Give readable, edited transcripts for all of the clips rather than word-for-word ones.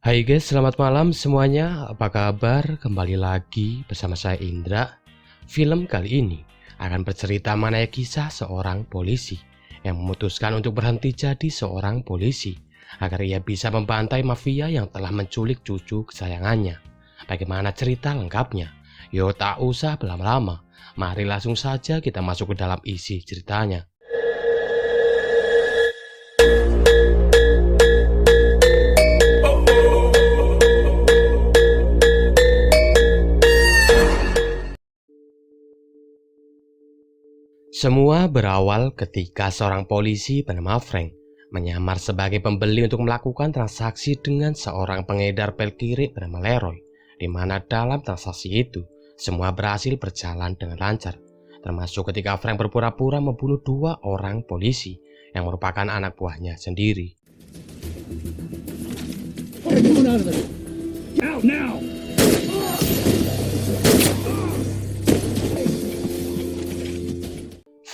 Hai guys, selamat malam semuanya. Apa kabar? Kembali lagi bersama saya Indra. Film kali ini akan bercerita mengenai kisah seorang polisi yang memutuskan untuk berhenti jadi seorang polisi agar ia bisa membantai mafia yang telah menculik cucu kesayangannya. Bagaimana cerita lengkapnya? Yo, tak usah berlama-lama. Mari langsung saja kita masuk ke dalam isi ceritanya. Semua berawal ketika seorang polisi bernama Frank menyamar sebagai pembeli untuk melakukan transaksi dengan seorang pengedar pil kiri bernama Leroy, di mana dalam transaksi itu semua berhasil berjalan dengan lancar, termasuk ketika Frank berpura-pura membunuh dua orang polisi yang merupakan anak buahnya sendiri.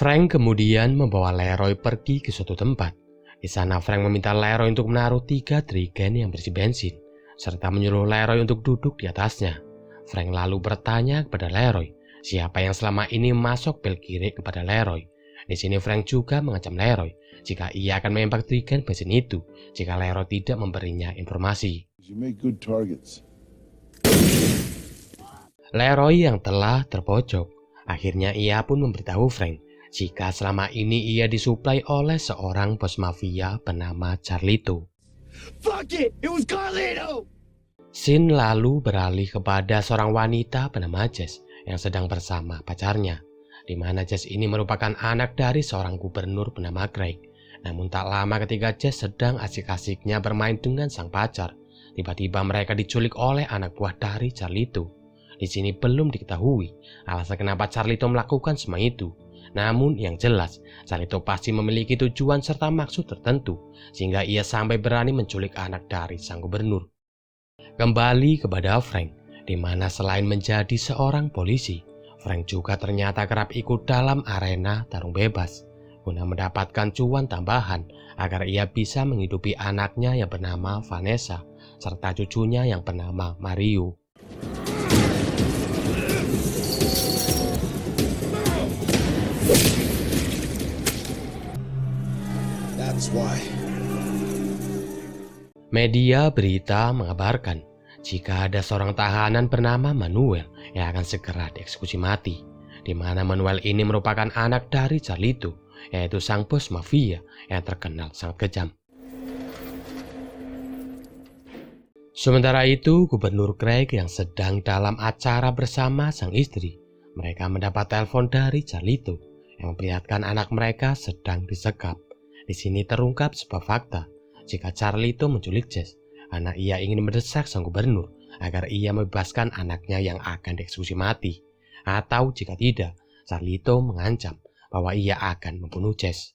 Frank kemudian membawa Leroy pergi ke suatu tempat. Di sana Frank meminta Leroy untuk menaruh 3 jerigen yang berisi bensin, serta menyuruh Leroy untuk duduk di atasnya. Frank lalu bertanya kepada Leroy, siapa yang selama ini masuk pil kiri kepada Leroy. Di sini Frank juga mengancam Leroy jika ia akan menembak jerigen bensin itu jika Leroy tidak memberinya informasi. Leroy yang telah terpojok, akhirnya ia pun memberitahu Frank jika selama ini ia disuplai oleh seorang bos mafia bernama Carlito. Fuck it! It was Carlito! Scene lalu beralih kepada seorang wanita bernama Jess yang sedang bersama pacarnya, di mana Jess ini merupakan anak dari seorang gubernur bernama Craig. Namun tak lama ketika Jess sedang asik-asiknya bermain dengan sang pacar, tiba-tiba mereka diculik oleh anak buah dari Carlito. Di sini belum diketahui alasan kenapa Carlito melakukan semua itu. Namun yang jelas, Carlito pasti memiliki tujuan serta maksud tertentu, sehingga ia sampai berani menculik anak dari sang gubernur. Kembali kepada Frank, di mana selain menjadi seorang polisi, Frank juga ternyata kerap ikut dalam arena tarung bebas, guna mendapatkan cuan tambahan agar ia bisa menghidupi anaknya yang bernama Vanessa, serta cucunya yang bernama Mario. Media berita mengabarkan jika ada seorang tahanan bernama Manuel yang akan segera dieksekusi mati, di mana Manuel ini merupakan anak dari Carlito, yaitu sang bos mafia yang terkenal sangat kejam. Sementara itu, Gubernur Craig yang sedang dalam acara bersama sang istri, mereka mendapat telepon dari Carlito yang memperlihatkan anak mereka sedang disekap. Di sini terungkap sebuah fakta jika Carlito menculik Jess karena ia ingin mendesak sang gubernur agar ia membebaskan anaknya yang akan dieksekusi mati. Atau jika tidak, Carlito mengancam bahwa ia akan membunuh Jess.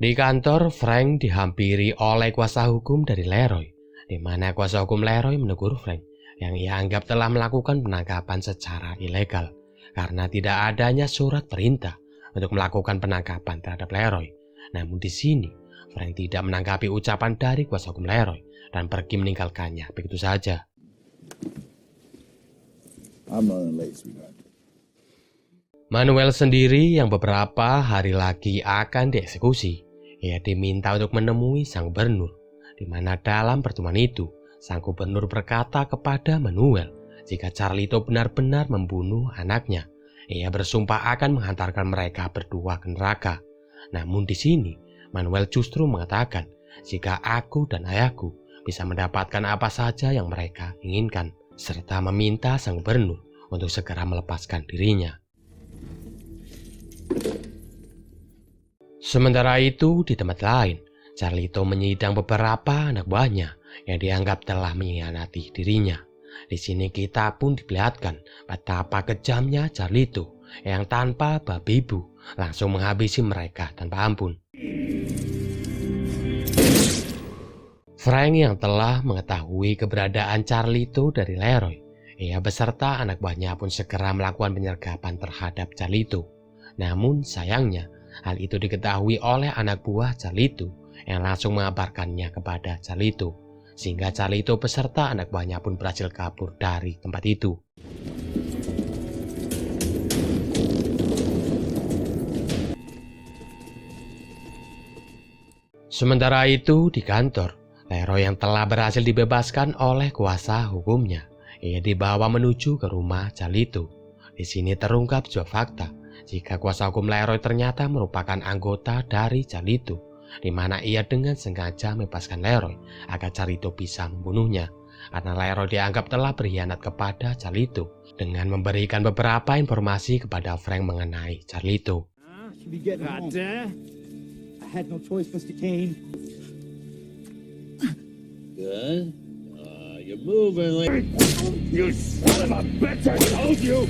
Di kantor, Frank dihampiri oleh kuasa hukum dari Leroy, di mana kuasa hukum Leroy menegur Frank yang ia anggap telah melakukan penangkapan secara ilegal karena tidak adanya surat perintah untuk melakukan penangkapan terhadap Leroy. Namun di sini, Frank tidak menanggapi ucapan dari kuasa hukum Leroy dan pergi meninggalkannya begitu saja. Manuel sendiri yang beberapa hari lagi akan dieksekusi, ia diminta untuk menemui sang gubernur, di mana dalam pertemuan itu, sang gubernur berkata kepada Manuel jika Carlito benar-benar membunuh anaknya, ia bersumpah akan menghantarkan mereka berdua ke neraka. Namun di sini, Manuel justru mengatakan jika aku dan ayahku bisa mendapatkan apa saja yang mereka inginkan, serta meminta sang gubernur untuk segera melepaskan dirinya. Sementara itu, di tempat lain, Carlito menyidang beberapa anak buahnya yang dianggap telah mengkhianati dirinya. Di sini kita pun diperlihatkan betapa kejamnya Carlito yang tanpa babi bu langsung menghabisi mereka tanpa ampun. Frank yang telah mengetahui keberadaan Carlito dari Leroy, ia beserta anak buahnya pun segera melakukan penyergapan terhadap Carlito. Namun sayangnya, hal itu diketahui oleh anak buah Carlito yang langsung mengabarkannya kepada Carlito. Sehingga Carlito beserta anak buahnya pun berhasil kabur dari tempat itu. Sementara itu di kantor, Leroy yang telah berhasil dibebaskan oleh kuasa hukumnya, ia dibawa menuju ke rumah Carlito. Di sini terungkap sebuah fakta jika kuasa hukum Leroy ternyata merupakan anggota dari Carlito, di mana ia dengan sengaja membebaskan Leroy agar Carlito bisa membunuhnya. Karena Leroy dianggap telah berkhianat kepada Carlito dengan memberikan beberapa informasi kepada Frank mengenai Carlito. I had no choice, Mr. Kane. Good. You're moving like... You son of a bitch, I told you!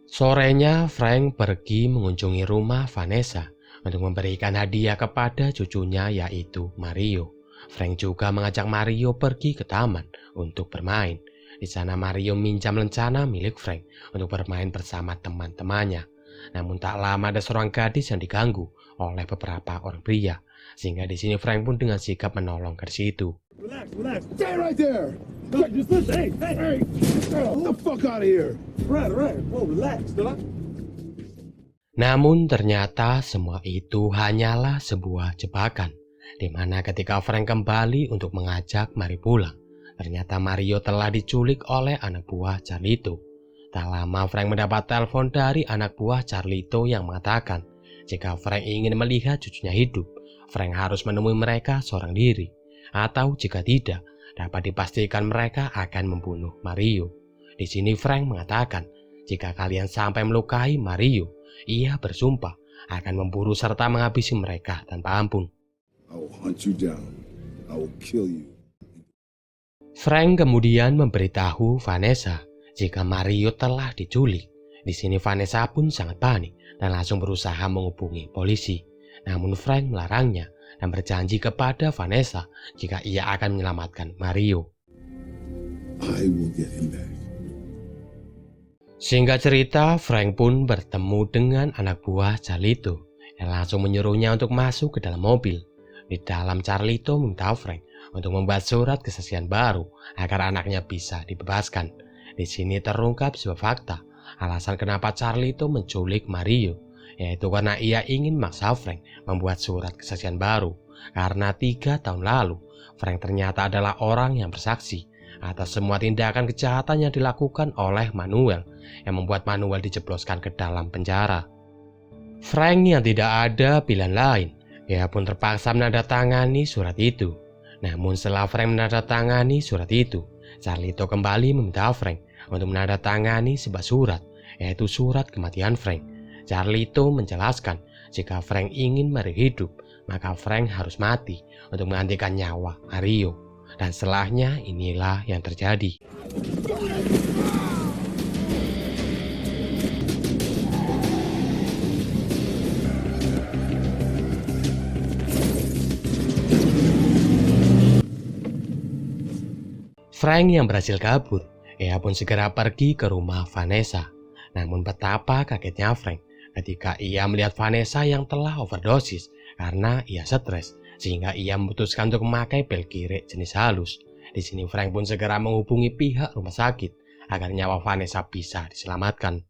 Sorenya, Frank pergi mengunjungi rumah Vanessa untuk memberikan hadiah kepada cucunya yaitu Mario. Frank juga mengajak Mario pergi ke taman untuk bermain. Di sana Mario minjam lencana milik Frank untuk bermain bersama teman-temannya. Namun tak lama ada seorang gadis yang diganggu oleh beberapa orang pria, sehingga di sini Frank pun dengan sigap menolong gadis itu. Relax, stay right there! Just listen, hey! Get the fuck out of here! Right, whoa, relax, Namun ternyata semua itu hanyalah sebuah jebakan, di mana ketika Frank kembali untuk mengajak Mari pulang, ternyata Mario telah diculik oleh anak buah Carlito. Tak lama Frank mendapat telepon dari anak buah Carlito yang mengatakan jika Frank ingin melihat cucunya hidup, Frank harus menemui mereka seorang diri, atau jika tidak, dapat dipastikan mereka akan membunuh Mario. Di sini Frank mengatakan jika kalian sampai melukai Mario, ia bersumpah akan memburu serta menghabisi mereka tanpa ampun. I will hunt you down. I will kill you. Frank kemudian memberitahu Vanessa jika Mario telah diculik. Di sini Vanessa pun sangat panik dan langsung berusaha menghubungi polisi. Namun Frank melarangnya dan berjanji kepada Vanessa jika ia akan menyelamatkan Mario. I will get him back. Singkat cerita, Frank pun bertemu dengan anak buah Carlito yang langsung menyuruhnya untuk masuk ke dalam mobil. Di dalam Carlito meminta Frank untuk membuat surat kesaksian baru agar anaknya bisa dibebaskan. Di sini terungkap sebuah fakta, alasan kenapa Carlito menculik Mario, yaitu karena ia ingin memaksa Frank membuat surat kesaksian baru. Karena 3 tahun lalu, Frank ternyata adalah orang yang bersaksi atas semua tindakan kejahatan yang dilakukan oleh Manuel, yang membuat Manuel dijebloskan ke dalam penjara. Frank yang tidak ada pilihan lain, ia pun terpaksa menandatangani surat itu. Namun setelah Frank menandatangani surat itu, Carlito kembali meminta Frank untuk menandatangani sebuah surat, yaitu surat kematian Frank. Carlito menjelaskan jika Frank ingin Mario hidup, maka Frank harus mati untuk menggantikan nyawa Mario. Dan setelahnya inilah yang terjadi. Frank yang berhasil kabur, ia pun segera pergi ke rumah Vanessa. Namun betapa kagetnya Frank ketika ia melihat Vanessa yang telah overdosis karena ia stres, sehingga ia memutuskan untuk memakai pil kiri jenis halus. Di sini Frank pun segera menghubungi pihak rumah sakit agar nyawa Vanessa bisa diselamatkan.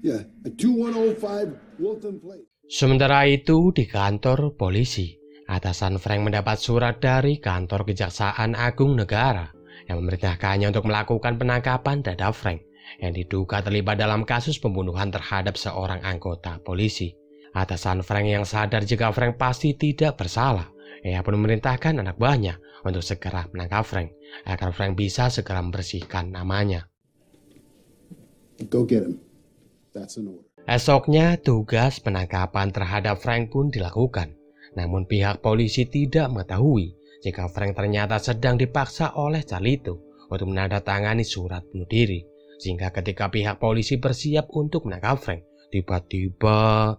Yeah, at 2105 Wilton Place. Sementara itu di kantor polisi, atasan Frank mendapat surat dari kantor Kejaksaan Agung Negara yang memerintahkannya untuk melakukan penangkapan terhadap Frank yang diduga terlibat dalam kasus pembunuhan terhadap seorang anggota polisi. Atasan Frank yang sadar jika Frank pasti tidak bersalah, ia pun memerintahkan anak buahnya untuk segera menangkap Frank agar Frank bisa segera membersihkan namanya. Go get him. That's an order. Esoknya tugas penangkapan terhadap Frank pun dilakukan. Namun pihak polisi tidak mengetahui jika Frank ternyata sedang dipaksa oleh Carlito untuk menandatangani surat bunuh diri. Sehingga ketika pihak polisi bersiap untuk menangkap Frank, tiba-tiba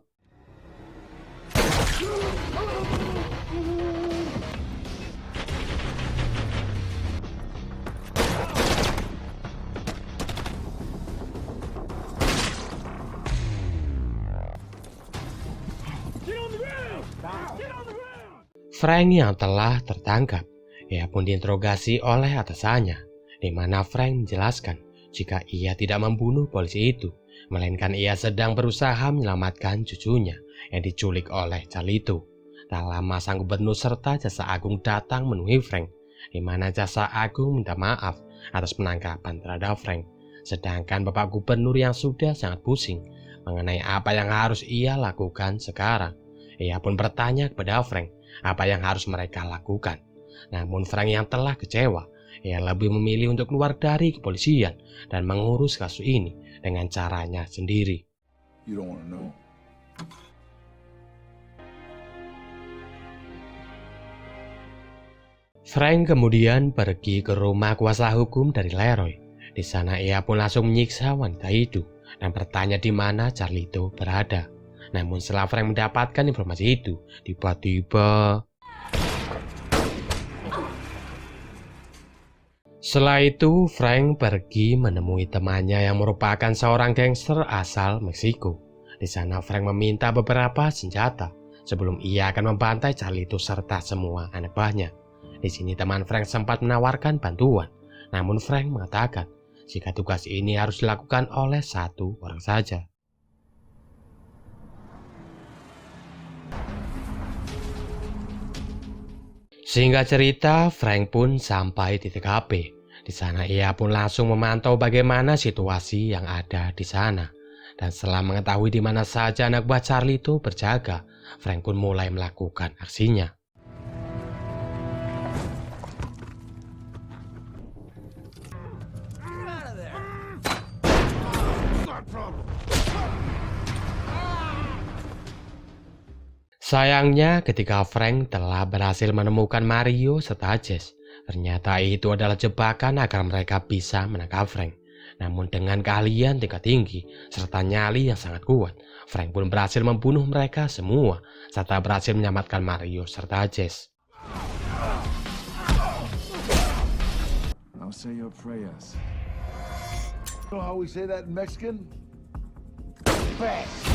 Frank yang telah tertangkap. Ia pun diinterogasi oleh atasannya, di mana Frank menjelaskan jika ia tidak membunuh polisi itu, melainkan ia sedang berusaha menyelamatkan cucunya yang diculik oleh Carlito. Tak lama sang gubernur serta Jaksa Agung datang menemui Frank, di mana Jaksa Agung minta maaf atas penangkapan terhadap Frank. Sedangkan Bapak Gubernur yang sudah sangat pusing mengenai apa yang harus ia lakukan sekarang. Ia pun bertanya kepada Frank apa yang harus mereka lakukan. Namun Frank yang telah kecewa, ia lebih memilih untuk keluar dari kepolisian dan mengurus kasus ini dengan caranya sendiri. You don't want to know. Frank kemudian pergi ke rumah kuasa hukum dari Leroy. Di sana ia pun langsung menyiksa wanita itu dan bertanya di mana Carlito berada. Namun setelah Frank mendapatkan informasi itu, tiba-tiba setelah itu Frank pergi menemui temannya yang merupakan seorang gangster asal Meksiko. Di sana Frank meminta beberapa senjata sebelum ia akan membantai Carlito serta semua anak buahnya. Di sini teman Frank sempat menawarkan bantuan, namun Frank mengatakan jika tugas ini harus dilakukan oleh satu orang saja. Sehingga cerita, Frank pun sampai di TKP. Di sana ia pun langsung memantau bagaimana situasi yang ada di sana. Dan setelah mengetahui di mana saja anak buah Carlito berjaga, Frank pun mulai melakukan aksinya. Sayangnya ketika Frank telah berhasil menemukan Mario serta Jess, ternyata itu adalah jebakan agar mereka bisa menangkap Frank. Namun dengan keahlian tingkat tinggi serta nyali yang sangat kuat, Frank pun berhasil membunuh mereka semua serta berhasil menyelamatkan Mario serta Jess. Now say your prayers. You know how we say that in Mexican? Fast.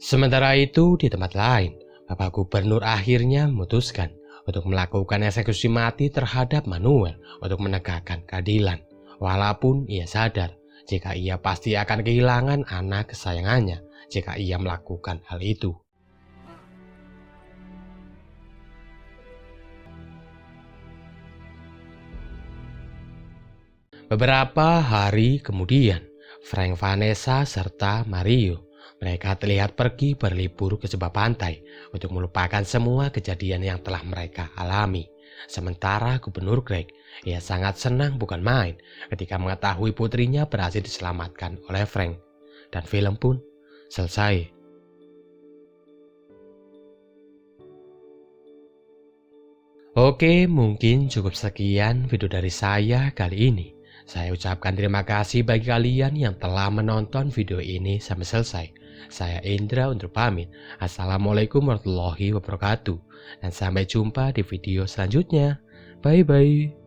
Sementara itu di tempat lain, Bapak Gubernur akhirnya memutuskan untuk melakukan eksekusi mati terhadap Manuel untuk menegakkan keadilan. Walaupun ia sadar jika ia pasti akan kehilangan anak kesayangannya jika ia melakukan hal itu. Beberapa hari kemudian, Frank, Vanessa, serta Mario mereka terlihat pergi berlibur ke sebuah pantai untuk melupakan semua kejadian yang telah mereka alami. Sementara Gubernur Greg, ia sangat senang bukan main ketika mengetahui putrinya berhasil diselamatkan oleh Frank. Dan film pun selesai. Oke, mungkin cukup sekian video dari saya kali ini. Saya ucapkan terima kasih bagi kalian yang telah menonton video ini sampai selesai. Saya Indra untuk pamit. Assalamualaikum warahmatullahi wabarakatuh. Dan sampai jumpa di video selanjutnya. Bye-bye.